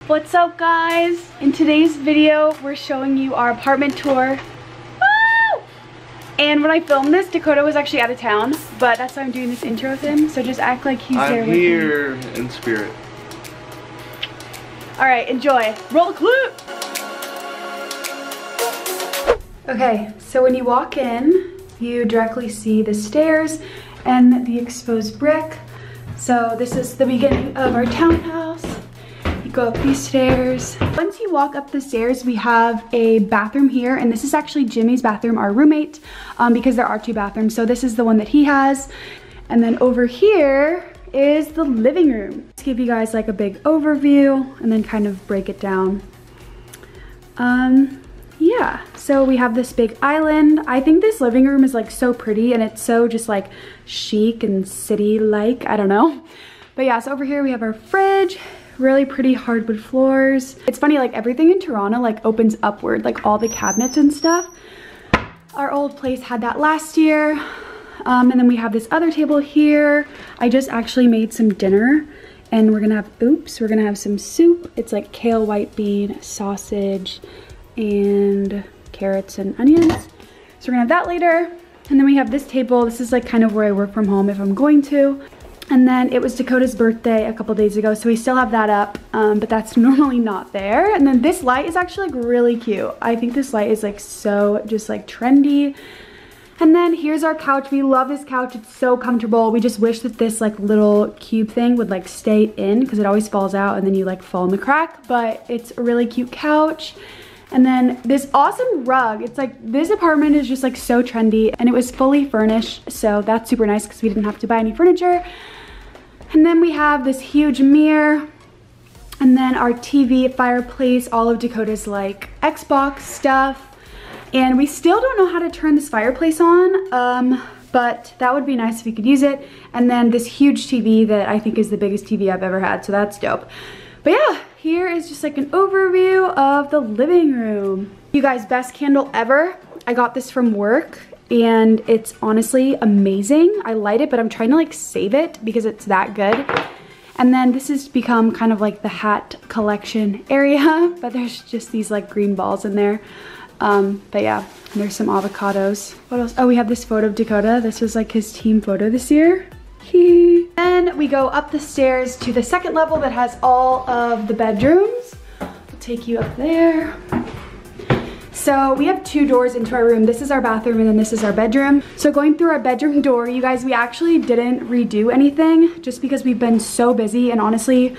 What's up, guys? In today's video, we're showing you our apartment tour. Woo! And when I filmed this, Dakota was actually out of town, but that's why I'm doing this intro with him, so just act like he's there with me. I'm here in spirit. Alright, enjoy. Roll the clip! Okay, so when you walk in, you directly see the stairs and the exposed brick. So this is the beginning of our townhouse. You go up these stairs. Once you walk up the stairs, we have a bathroom here, and this is actually Jimmy's bathroom, our roommate, because there are two bathrooms. So this is the one that he has. And then over here is the living room. Let's give you guys like a big overview and then kind of break it down. Yeah, so we have this big island. I think this living room is like so pretty, and it's so just like chic and city-like, I don't know. But yeah, so over here we have our fridge, really pretty hardwood floors. It's funny, like everything in Toronto like opens upward, like all the cabinets and stuff. Our old place had that last year. And then we have this other table here. I just actually made some dinner, and we're gonna have some soup. It's like kale, white bean, sausage, and carrots and onions. So we're gonna have that later. And then we have this table. This is like kind of where I work from home if I'm going to. And then it was Dakota's birthday a couple days ago, so we still have that up, but that's normally not there. And then this light is actually like really cute. I think this light is like so just like trendy. And then here's our couch. We love this couch. It's so comfortable. We just wish that this like little cube thing would like stay in, because it always falls out and then you like fall in the crack. But it's a really cute couch. And then this awesome rug. It's like, this apartment is just like so trendy, and it was fully furnished. So that's super nice because we didn't have to buy any furniture. And then we have this huge mirror. And then our TV, fireplace, all of Dakota's like Xbox stuff. And we still don't know how to turn this fireplace on, but that would be nice if we could use it. And then this huge TV that I think is the biggest TV I've ever had, so that's dope. But yeah, here is just like an overview of the living room. You guys, best candle ever. I got this from work, and it's honestly amazing. I light it, but I'm trying to like save it because it's that good. And then this has become kind of like the hat collection area, but there's just these like green balls in there. But yeah, there's some avocados. What else? Oh, we have this photo of Dakota. This was like his team photo this year. Then we go up the stairs to the second level that has all of the bedrooms. I'll take you up there. So we have two doors into our room. This is our bathroom, and then this is our bedroom. So going through our bedroom door, you guys, we actually didn't redo anything just because we've been so busy, and honestly,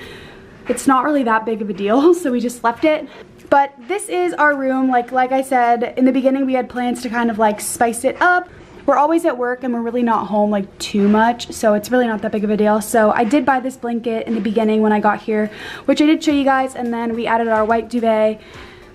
it's not really that big of a deal, so we just left it. But this is our room. Like I said, in the beginning we had plans to kind of like spice it up. We're always at work and we're really not home like too much, so it's really not that big of a deal. So I did buy this blanket in the beginning when I got here, which I did show you guys, and then we added our white duvet.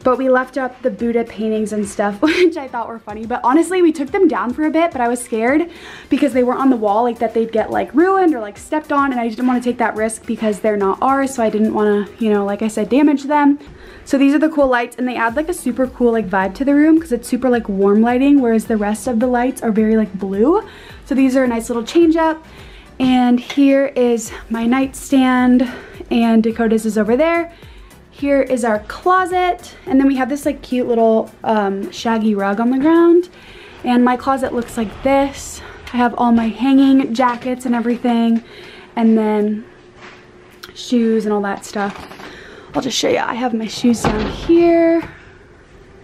But we left up the Buddha paintings and stuff, which I thought were funny. But honestly, we took them down for a bit, but I was scared because they were on the wall, like that they'd get like ruined or like stepped on, and I didn't want to take that risk because they're not ours, so I didn't want to, you know, like I said, damage them. So these are the cool lights, and they add like a super cool like vibe to the room because it's super like warm lighting, whereas the rest of the lights are very like blue. So these are a nice little change up. And here is my nightstand, and Dakota's is over there. Here is our closet, and then we have this like cute little shaggy rug on the ground. And my closet looks like this. I have all my hanging jackets and everything, and then shoes and all that stuff. I'll just show you. I have my shoes down here.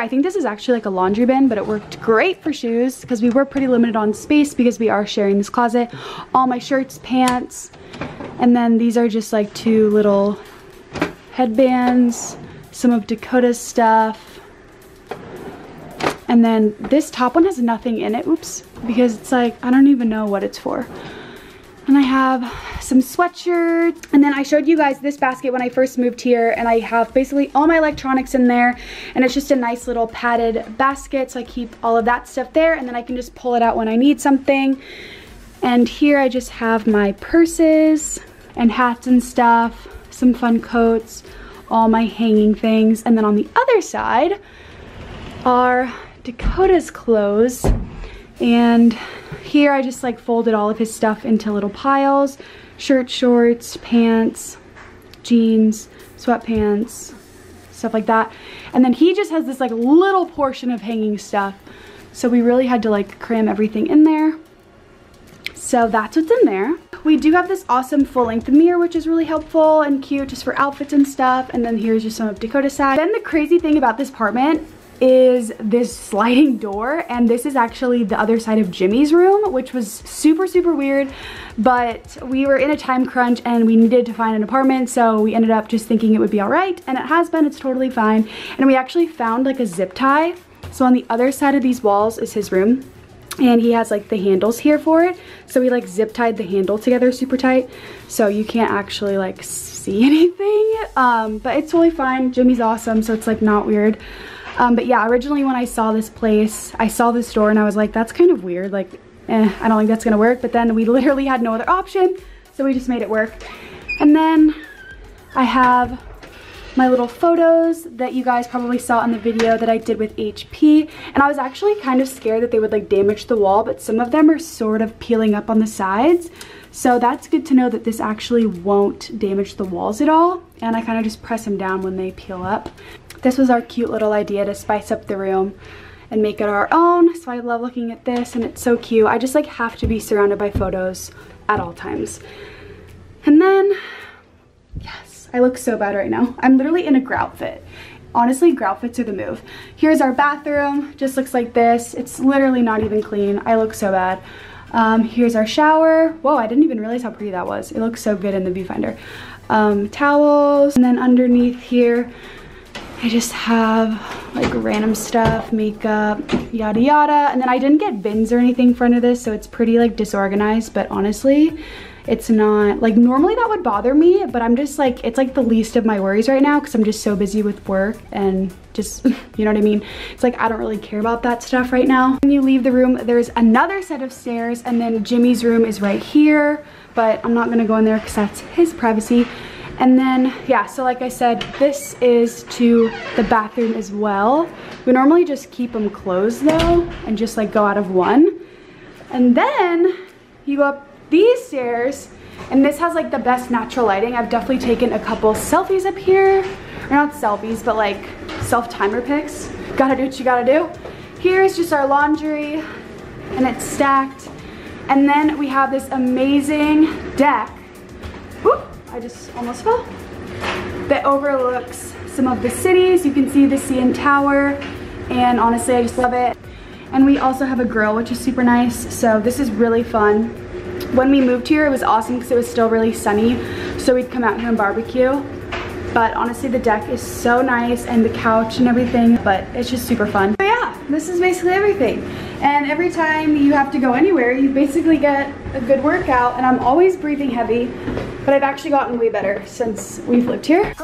I think this is actually like a laundry bin, but it worked great for shoes because we were pretty limited on space because we are sharing this closet. All my shirts, pants, and then these are just like two little headbands, some of Dakota's stuff. And then this top one has nothing in it, oops, because it's like, I don't even know what it's for. And I have some sweatshirts. And then I showed you guys this basket when I first moved here, and I have basically all my electronics in there, and it's just a nice little padded basket, so I keep all of that stuff there, and then I can just pull it out when I need something. And here I just have my purses and hats and stuff, some fun coats, all my hanging things. And then on the other side are Dakota's clothes, and here I just like folded all of his stuff into little piles. Shirt, shorts, pants, jeans, sweatpants, stuff like that. And then he just has this like little portion of hanging stuff. So we really had to like cram everything in there. So that's what's in there. We do have this awesome full-length mirror, which is really helpful and cute just for outfits and stuff. And then here's just some of Dakota's side. Then the crazy thing about this apartment is this sliding door, and this is actually the other side of Jimmy's room, which was super, super weird. But we were in a time crunch and we needed to find an apartment, so we ended up just thinking it would be all right, and it has been. It's totally fine. And we actually found like a zip tie. So on the other side of these walls is his room, and he has like the handles here for it. So we like zip tied the handle together super tight, so you can't actually like see anything. But it's totally fine. Jimmy's awesome, so it's like not weird. But yeah, originally when I saw this place, I saw this door and I was like, that's kind of weird. Like, I don't think that's gonna work. But then we literally had no other option, so we just made it work. And then I have my little photos that you guys probably saw in the video that I did with HP. And I was actually kind of scared that they would like damage the wall, but some of them are sort of peeling up on the sides. So that's good to know that this actually won't damage the walls at all. And I kind of just press them down when they peel up. This was our cute little idea to spice up the room and make it our own. So I love looking at this, and it's so cute. I just like have to be surrounded by photos at all times. And then, yes, I look so bad right now. I'm literally in a grout fit. Honestly, grout fits are the move. Here's our bathroom, just looks like this. It's literally not even clean. I look so bad. Here's our shower. Whoa, I didn't even realize how pretty that was. It looks so good in the viewfinder. Towels, and then underneath here, I just have like random stuff, makeup, yada yada. And then I didn't get bins or anything for under this, so it's pretty like disorganized, but honestly, it's not, like normally that would bother me, but I'm just like, it's like the least of my worries right now because I'm just so busy with work and just, you know what I mean? It's like, I don't really care about that stuff right now. When you leave the room, there's another set of stairs, and then Jimmy's room is right here, but I'm not gonna go in there because that's his privacy. And then, yeah, so like I said, this is to the bathroom as well. We normally just keep them closed though, and just like go out of one. And then you go up these stairs, and this has like the best natural lighting. I've definitely taken a couple selfies up here. Or not selfies, but like self-timer pics. Gotta do what you gotta do. Here's just our laundry, and it's stacked. And then we have this amazing deck. Whoop. I just almost fell. That overlooks some of the cities. You can see the CN Tower, and honestly, I just love it. And we also have a grill, which is super nice. So this is really fun. When we moved here, it was awesome because it was still really sunny. So we'd come out here and barbecue. But honestly, the deck is so nice, and the couch and everything, but it's just super fun. So yeah, this is basically everything. And every time you have to go anywhere, you basically get a good workout, and I'm always breathing heavy, but I've actually gotten way better since we've lived here.